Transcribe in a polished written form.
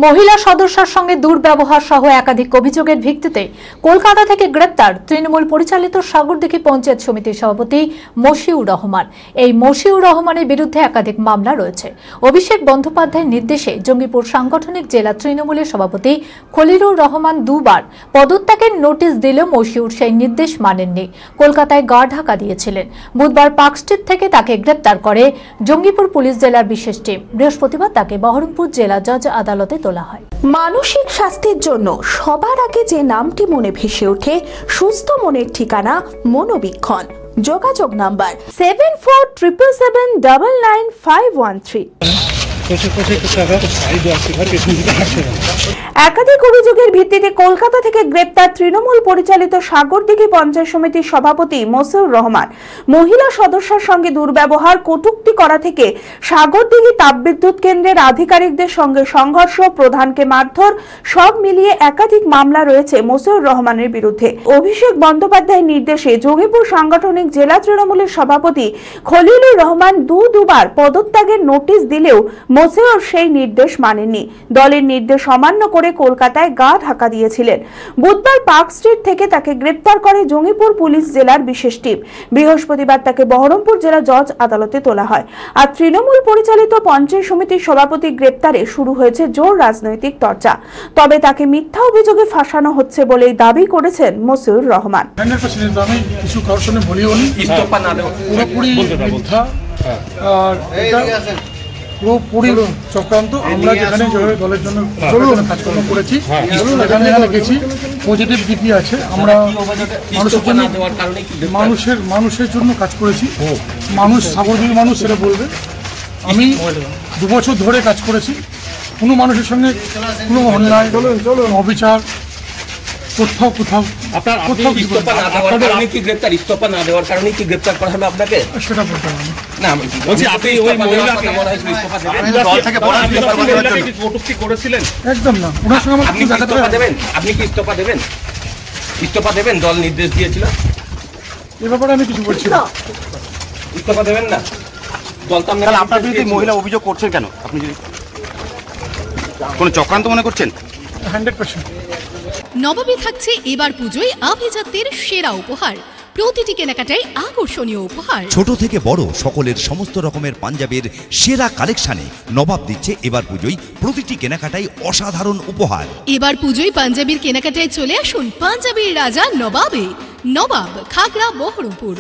মহিলা সদস্যের সঙ্গে দুর্ব্যবহার সহ একাধিক অভিযোগের ভিত্তিতে কলকাতা থেকে গ্রেপ্তার তৃণমূল পরিচালিত সাগরদিঘি পঞ্চায়েত সমিতির সভাপতি মশিউর রহমান। এই মশিউর রহমানের বিরুদ্ধে একাধিক মামলা রয়েছে। অভিষেক বন্দ্যোপাধ্যায়ের নির্দেশে জঙ্গিপুর সাংগঠনিক জেলা তৃণমূলের সভাপতি খলিলুর রহমান দুবার পদত্যাগের নোটিশ দিলেও মশিউর সেই নির্দেশ মানেননি। কলকাতায় গা ঢাকা দিয়েছিলেন। বুধবার পার্ক স্ট্রিট থেকে তাকে গ্রেপ্তার করে জঙ্গিপুর পুলিশ জেলার বিশেষ টিম। বৃহস্পতিবার তাকে বহরমপুর জেলা জজ আদালতে তোলা হয়। মানসিক স্বাস্থ্যের জন্য সবার আগে যে নামটি মনে ভেসে ওঠে, সুস্থ মনের ঠিকানা মনোবীক্ষণ। যোগাযোগ নাম্বার 7477799513। একাধিক অভিযোগের ভিত্তিতে কলকাতা থেকে গ্রেপ্তার তৃণমূল পরিচালিত সাগরদিঘি পঞ্চায়েত সমিতির সভাপতি মশিউর রহমান। মহিলা সদস্যের সঙ্গে দুর্ব্যবহার, কটূক্তি করা থেকে সাগরদিঘি তাপবিদ্যুৎ কেন্দ্রের আধিকারিকদের সঙ্গে সংঘর্ষ, প্রধানকে মারধর, সব মিলিয়ে একাধিক মামলা রয়েছে মশিউর রহমানের বিরুদ্ধে। অভিষেক বন্দ্যোপাধ্যায়ের নির্দেশে জঙ্গিপুর সাংগঠনিক জেলা তৃণমূলের সভাপতি খলিলুর রহমান দুবার পদত্যাগের নোটিশ দিলেও মশিউর সেই নির্দেশ মানেননি। দলের নির্দেশ অমান্য করে কলকাতায় গা ঢাকা দিয়েছিলেন। বুধবার পার্ক স্ট্রিট থেকে তাকে গ্রেপ্তার করে জঙ্গিপুর পুলিশ জেলার বিশেষ টিম। বৃহস্পতিবার তাকে বহরমপুর জেলা জজ আদালতে তোলা হয়। আর তৃণমূল পরিচালিত পঞ্চায়েত সমিতির সভাপতি গ্রেপ্তারে শুরু হয়েছে জোর রাজনৈতিক চর্চা। তবে তাকে মিথ্যা অভিযোগে ফাঁসানো হচ্ছে বলেই দাবি করেছেন মশিউর রহমান। পুরোপুরি চক্রান্ত। আমরা যেখানে দলের জন্য কাজকর্ম করেছি, যেখানে গেছি, পজিটিভ দিকই আছে। আমরা মানুষের জন্য কাজ করেছি। মানুষ, সাগরদিঘির মানুষ সেটা বলবে। আমি 2 বছর ধরে কাজ করেছি। কোনো মানুষের সঙ্গে কোনো অন্যায়, অবিচার কোথাও ইস্তফা না দেওয়ার কারণে কি গ্রেপ্তার করা হবে আপনাকে? সেটা বলতে হবে না। বলছি আপনি ওই মহিলাকে কটূক্তি করেছিলেন? একদম না। ওনার সঙ্গে আপনি ইস্তফা দেবেন? আপনি কি ইস্তফা দেবেন? ইস্তফা দেবেন? দল নির্দেশ দিয়েছিল এ ব্যাপারে আমি কিছু বলছি না। ইস্তফা দেবেন না? দল তো আপনার বিরুদ্ধে মহিলা অভিযোগ করছেন কেন? আপনি যদি কোনো চক্রান্ত মনে করছেন? 100%। নবমী থাকছে এবার পুজোয় আভিজাত্যের সেরা উপহার। প্রতিটি কেনাকাটায় আকর্ষণীয় উপহার। ছোট থেকে বড় সকলের সমস্ত রকমের পাঞ্জাবের সেরা কালেকশনে নবাব দিচ্ছে এবার পুজোয় প্রতিটি কেনাকাটায় অসাধারণ উপহার। এবার পুজোয় পাঞ্জাবির কেনাকাটায় চলে আসুন পাঞ্জাবির রাজা নবাবে। নবাব, খাগড়া, বহরমপুর।